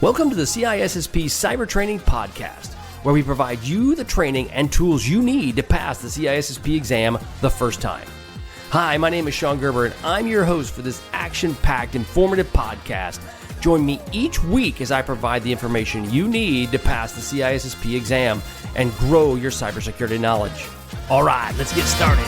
Welcome to the CISSP Cyber Training Podcast, where we provide you the training and tools you need to pass the CISSP exam the first time. Hi, my name is Sean Gerber, and I'm your host for this action-packed, informative podcast. Join me each week as I provide the information you need to pass the CISSP exam and grow your cybersecurity knowledge. All right, let's get started.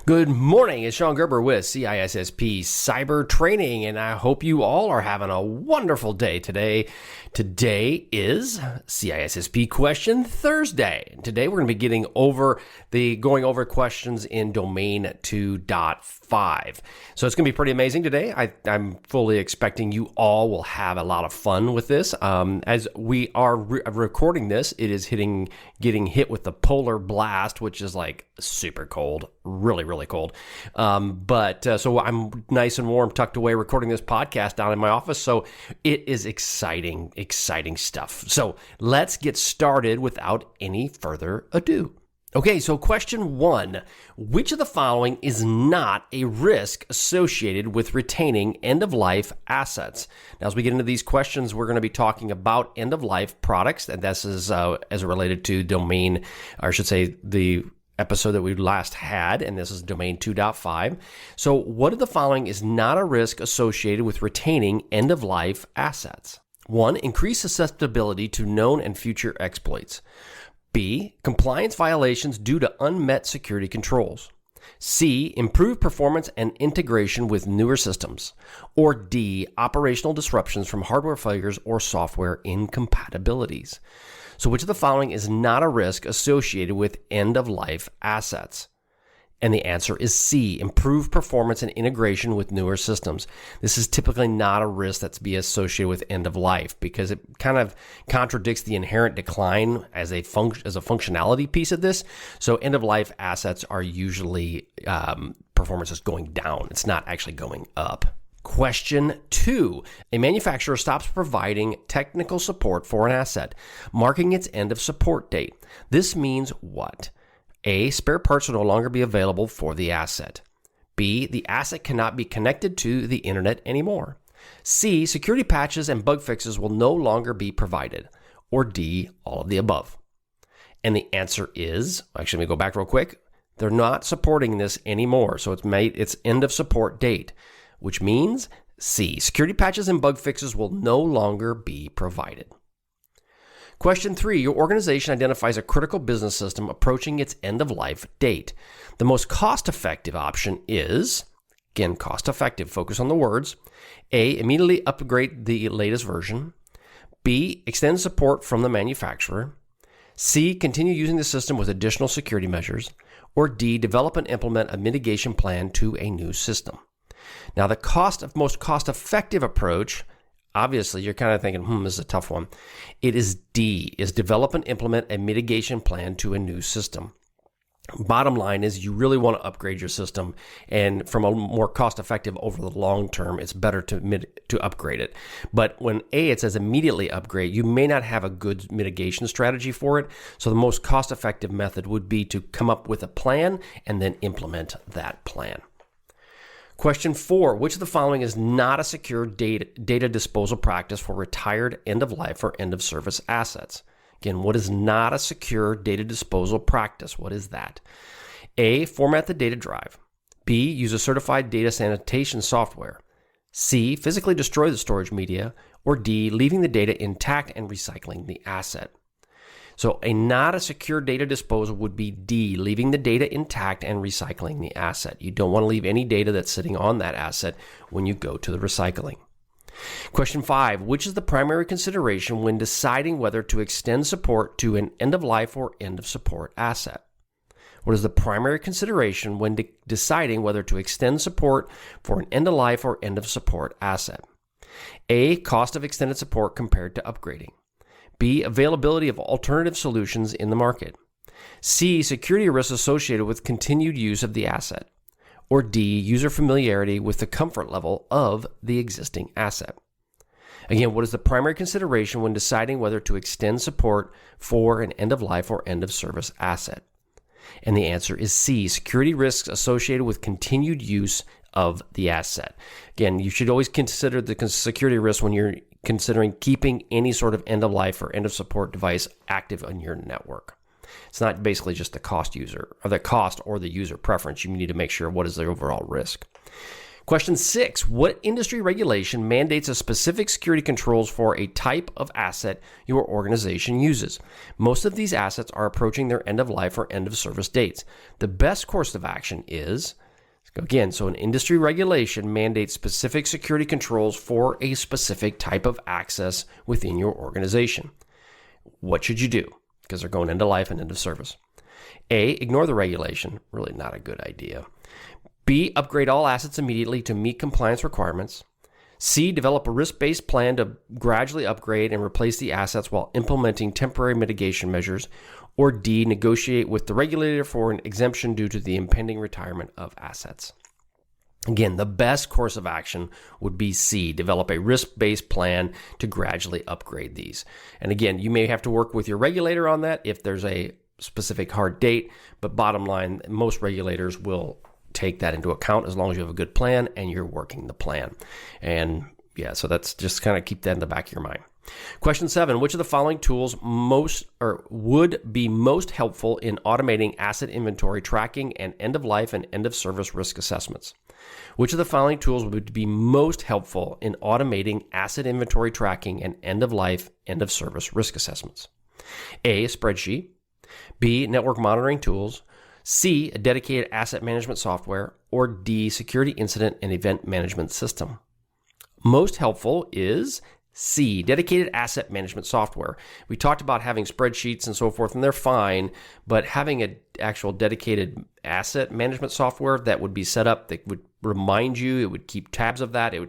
Good morning, it's Sean Gerber with CISSP Cyber Training, and I hope you all are having a wonderful day today. Today is CISSP Question Thursday. Today we're going to be going over questions in Domain 2.5. So it's going to be pretty amazing today. I'm fully expecting you all will have a lot of fun with this. As we are recording this, it is getting hit with the polar blast, which is like super cold, really cold. So I'm nice and warm, tucked away, recording this podcast down in my office. So it is exciting stuff. So let's get started without any further ado. Okay, so question 1. Which of the following is not a risk associated with retaining end-of-life assets? Now, as we get into these questions, we're going to be talking about end-of-life products, and this is as related to domain, or I should say the episode that we last had, and this is Domain 2.5. So what of the following is not a risk associated with retaining end-of-life assets? 1. Increased susceptibility to known and future exploits. B. Compliance violations due to unmet security controls. C. Improved performance and integration with newer systems. Or D. Operational disruptions from hardware failures or software incompatibilities. So which of the following is not a risk associated with end-of-life assets? And the answer is C, improved performance and integration with newer systems. This is typically not a risk that's be associated with end of life because it kind of contradicts the inherent decline as a functionality piece of this. So end of life assets are usually performance is going down. It's not actually going up. Question 2. A manufacturer stops providing technical support for an asset, marking its end of support date. This means what? A. Spare parts will no longer be available for the asset. B. The asset cannot be connected to the internet anymore. C. Security patches and bug fixes will no longer be provided. Or D. All of the above. And the answer is, actually, let me go back real quick. They're not supporting this anymore. So it's end of support date, which means C. Security patches and bug fixes will no longer be provided. Question 3, your organization identifies a critical business system approaching its end-of-life date. The most cost-effective option is, again, cost-effective, focus on the words, A, immediately upgrade the latest version, B, extend support from the manufacturer, C, continue using the system with additional security measures, or D, develop and implement a mitigation plan to a new system. Now, the most cost-effective approach, obviously, you're kind of thinking, this is a tough one. It is D, is develop and implement a mitigation plan to a new system. Bottom line is you really want to upgrade your system, and from a more cost-effective over the long term, it's better to upgrade it. But when it says immediately upgrade, you may not have a good mitigation strategy for it. So the most cost-effective method would be to come up with a plan and then implement that plan. Question 4, which of the following is not a secure data disposal practice for retired end-of-life or end-of-service assets? Again, what is not a secure data disposal practice? What is that? A, format the data drive. B, use a certified data sanitation software. C, physically destroy the storage media. Or D, leaving the data intact and recycling the asset. So not a secure data disposal would be D, leaving the data intact and recycling the asset. You don't want to leave any data that's sitting on that asset when you go to the recycling. Question 5, which is the primary consideration when deciding whether to extend support to an end-of-life or end-of-support asset? What is the primary consideration when deciding whether to extend support for an end-of-life or end-of-support asset? A, cost of extended support compared to upgrading. B, availability of alternative solutions in the market. C, security risks associated with continued use of the asset. Or D, user familiarity with the comfort level of the existing asset. Again, what is the primary consideration when deciding whether to extend support for an end-of-life or end-of-service asset? And the answer is C, security risks associated with continued use of the asset. Again, you should always consider the security risk when you're considering keeping any sort of end of life or end of support device active on your network. It's not basically just the cost or the user preference. You need to make sure what is the overall risk. Question 6, what industry regulation mandates a specific security controls for a type of asset your organization uses? Most of these assets are approaching their end of life or end of service dates. The best course of action is, again, so an industry regulation mandates specific security controls for a specific type of access within your organization. What should you do? Because they're going into life and into service. A, ignore the regulation. Really not a good idea. B, upgrade all assets immediately to meet compliance requirements. C, develop a risk-based plan to gradually upgrade and replace the assets while implementing temporary mitigation measures. Or D, negotiate with the regulator for an exemption due to the impending retirement of assets. Again, the best course of action would be C, develop a risk-based plan to gradually upgrade these. And again, you may have to work with your regulator on that if there's a specific hard date, but bottom line, most regulators will take that into account as long as you have a good plan and you're working the plan. And yeah, so that's just kind of keep that in the back of your mind. Question 7, which of the following tools would be most helpful in automating asset inventory tracking and end of life and end of service risk assessments? Which of the following tools would be most helpful in automating asset inventory tracking and end of life, end of service risk assessments? A, spreadsheet. B, network monitoring tools. C, a dedicated asset management software. Or D, security incident and event management system. Most helpful is C, dedicated asset management software. We talked about having spreadsheets and so forth, and they're fine, but having an actual dedicated asset management software that would be set up, that would remind you, it would keep tabs of that, it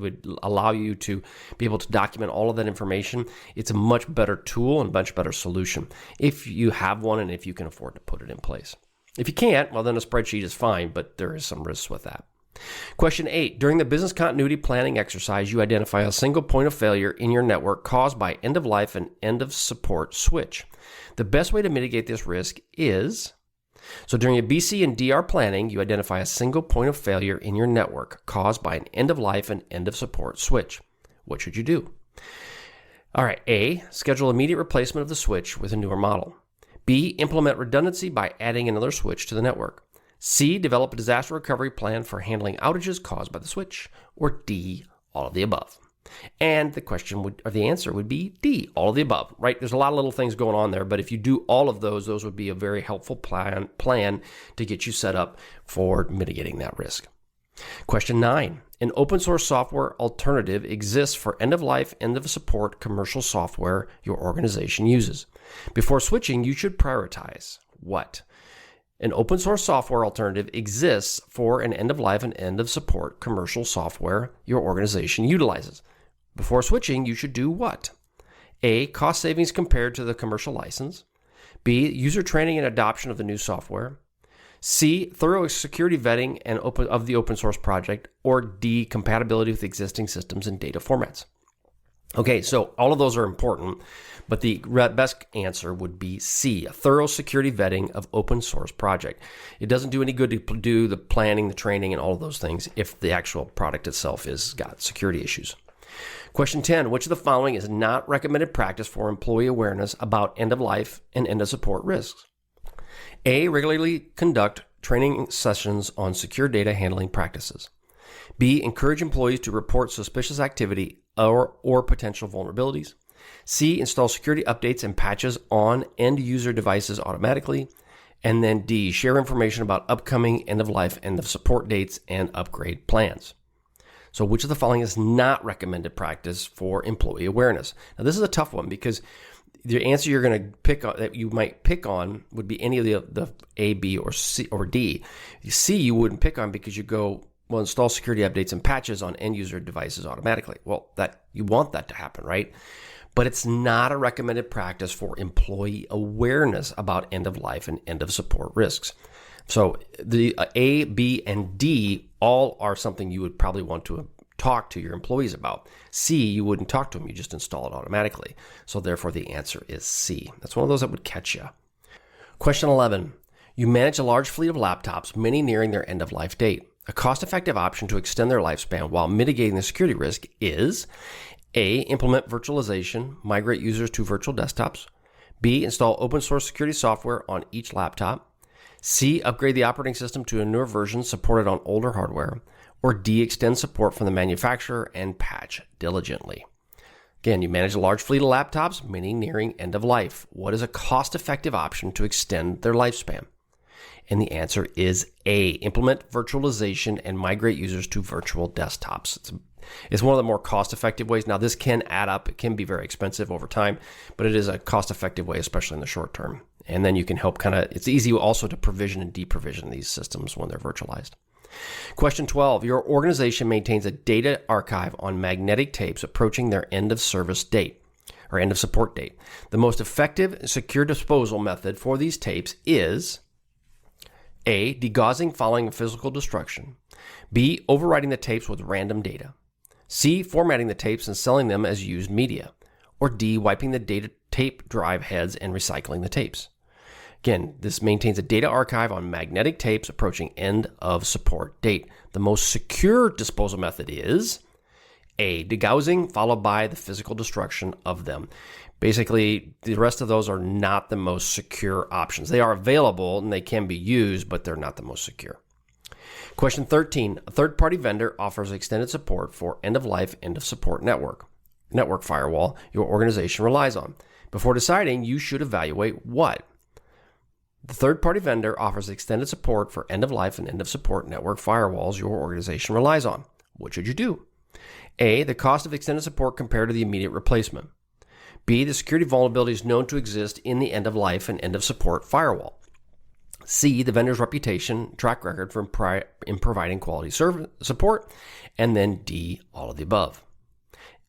would allow you to be able to document all of that information. It's a much better tool and much better solution if you have one and if you can afford to put it in place. If you can't, well, then a spreadsheet is fine, but there is some risks with that. Question 8, during the business continuity planning exercise, you identify a single point of failure in your network caused by end of life and end of support switch. The best way to mitigate this risk is, so during a BC and DR planning, you identify a single point of failure in your network caused by an end of life and end of support switch. What should you do? All right, A, schedule immediate replacement of the switch with a newer model. B, implement redundancy by adding another switch to the network. C, develop a disaster recovery plan for handling outages caused by the switch. Or D, all of the above. And the answer would be D, all of the above, right? There's a lot of little things going on there, but if you do all of those would be a very helpful plan to get you set up for mitigating that risk. Question 9, an open source software alternative exists for end of life, end of support commercial software your organization uses. Before switching, you should prioritize what? An open source software alternative exists for an end of life and end of support commercial software your organization utilizes. Before switching, you should do what? A, cost savings compared to the commercial license. B, user training and adoption of the new software. C, thorough security vetting of the open source project. Or D, compatibility with existing systems and data formats. Okay, so all of those are important, but the best answer would be C, a thorough security vetting of open source project. It doesn't do any good to do the planning, the training, and all of those things if the actual product itself has got security issues. Question 10, which of the following is not recommended practice for employee awareness about end of life and end of support risks? A, regularly conduct training sessions on secure data handling practices. B, encourage employees to report suspicious activity or potential vulnerabilities. C, install security updates and patches on end user devices automatically. And then D, share information about upcoming end of life, end of support dates, and upgrade plans. So which of the following is not recommended practice for employee awareness? Now this is a tough one because the answer you're going to pick on, that you might pick on, would be any of the A, B, or C or D. C you wouldn't pick on because you go, well, install security updates and patches on end user devices automatically. Well, that you want that to happen, right? But it's not a recommended practice for employee awareness about end of life and end of support risks. So the A, B, and D all are something you would probably want to talk to your employees about. C, you wouldn't talk to them, you just install it automatically. So therefore the answer is C. That's one of those that would catch you. Question 11. You manage a large fleet of laptops, many nearing their end of life date. A cost-effective option to extend their lifespan while mitigating the security risk is A. Implement virtualization, migrate users to virtual desktops. B. Install open source security software on each laptop. C. Upgrade the operating system to a newer version supported on older hardware. Or D. Extend support from the manufacturer and patch diligently. Again, you manage a large fleet of laptops, meaning nearing end of life. What is a cost-effective option to extend their lifespan? And the answer is A. Implement virtualization and migrate users to virtual desktops. It's one of the more cost-effective ways. Now, this can add up. It can be very expensive over time, but it is a cost-effective way, especially in the short term. And then you can help it's easy also to provision and deprovision these systems when they're virtualized. Question 12. Your organization maintains a data archive on magnetic tapes approaching their end of service date or end of support date. The most effective secure disposal method for these tapes is A. Degaussing following physical destruction. B. Overwriting the tapes with random data. C. Formatting the tapes and selling them as used media. Or D. Wiping the data tape drive heads and recycling the tapes. Again, this maintains a data archive on magnetic tapes approaching end of support date. The most secure disposal method is A. Degaussing, followed by the physical destruction of them. Basically, the rest of those are not the most secure options. They are available and they can be used, but they're not the most secure. Question 13. A third-party vendor offers extended support for end-of-life, end-of-support network firewall your organization relies on. Before deciding, you should evaluate what? The third-party vendor offers extended support for end-of-life and end-of-support network firewalls your organization relies on. What should you do? A. The cost of extended support compared to the immediate replacement. B. The security vulnerabilities known to exist in the end-of-life and end-of-support firewall. C. The vendor's reputation, track record in providing quality support. And then D. All of the above.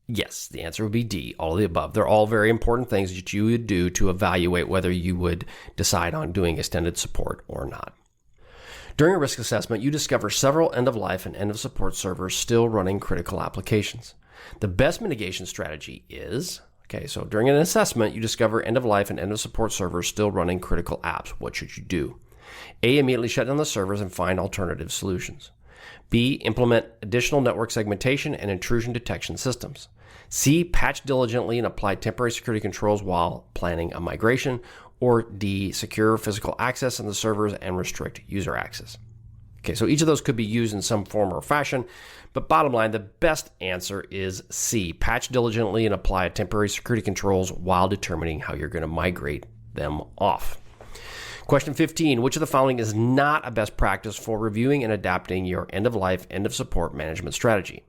Yes, the answer would be D, all of the above. They're all very important things that you would do to evaluate whether you would decide on doing extended support or not. During a risk assessment, you discover several end-of-life and end-of-support servers still running critical applications. The best mitigation strategy is, so during an assessment, you discover end-of-life and end-of-support servers still running critical apps. What should you do? A, immediately shut down the servers and find alternative solutions. B, implement additional network segmentation and intrusion detection systems. C, patch diligently and apply temporary security controls while planning a migration. Or D, secure physical access on the servers and restrict user access. So each of those could be used in some form or fashion, but bottom line, the best answer is C, patch diligently and apply temporary security controls while determining how you're going to migrate them off. Question 15, which of the following is not a best practice for reviewing and adapting your end-of-life, end-of-support management strategy?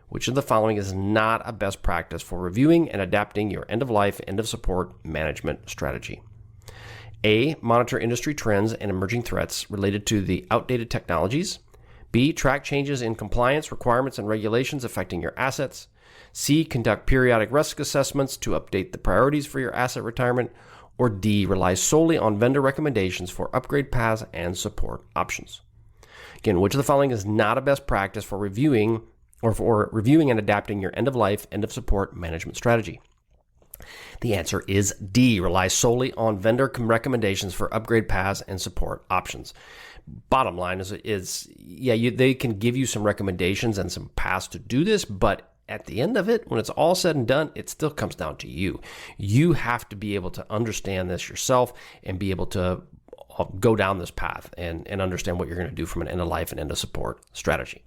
Which of the following is not a best practice for reviewing and adapting your end-of-life, end-of-support management strategy? A, monitor industry trends and emerging threats related to the outdated technologies. B, track changes in compliance requirements and regulations affecting your assets. C, conduct periodic risk assessments to update the priorities for your asset retirement. Or D, rely solely on vendor recommendations for upgrade paths and support options. Again, which of the following is not a best practice for reviewing and adapting your end-of-life, end-of-support management strategy? The answer is D, rely solely on vendor recommendations for upgrade paths and support options. Bottom line is they can give you some recommendations and some paths to do this, but at the end of it, when it's all said and done, it still comes down to you. You have to be able to understand this yourself and be able to go down this path and understand what you're going to do from an end-of-life and end-of-support strategy.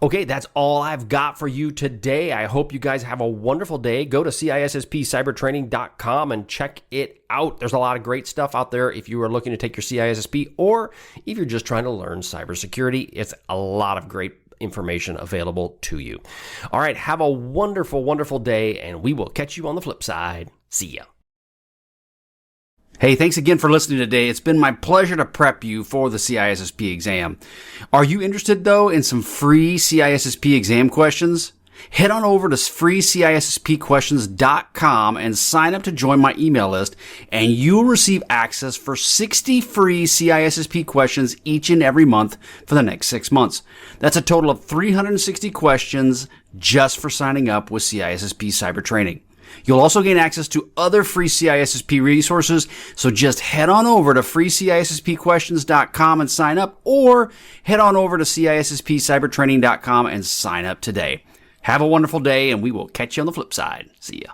Okay, that's all I've got for you today. I hope you guys have a wonderful day. Go to CISSPcybertraining.com and check it out. There's a lot of great stuff out there if you are looking to take your CISSP, or if you're just trying to learn cybersecurity. It's a lot of great information available to you. All right, have a wonderful, wonderful day, and we will catch you on the flip side. See ya. Hey, thanks again for listening today. It's been my pleasure to prep you for the CISSP exam. Are you interested, though, in some free CISSP exam questions? Head on over to freecisspquestions.com and sign up to join my email list, and you'll receive access for 60 free CISSP questions each and every month for the next 6 months. That's a total of 360 questions just for signing up with CISSP Cyber Training. You'll also gain access to other free CISSP resources, so just head on over to freecisspquestions.com and sign up, or head on over to CISSPcybertraining.com and sign up today. Have a wonderful day, and we will catch you on the flip side. See ya.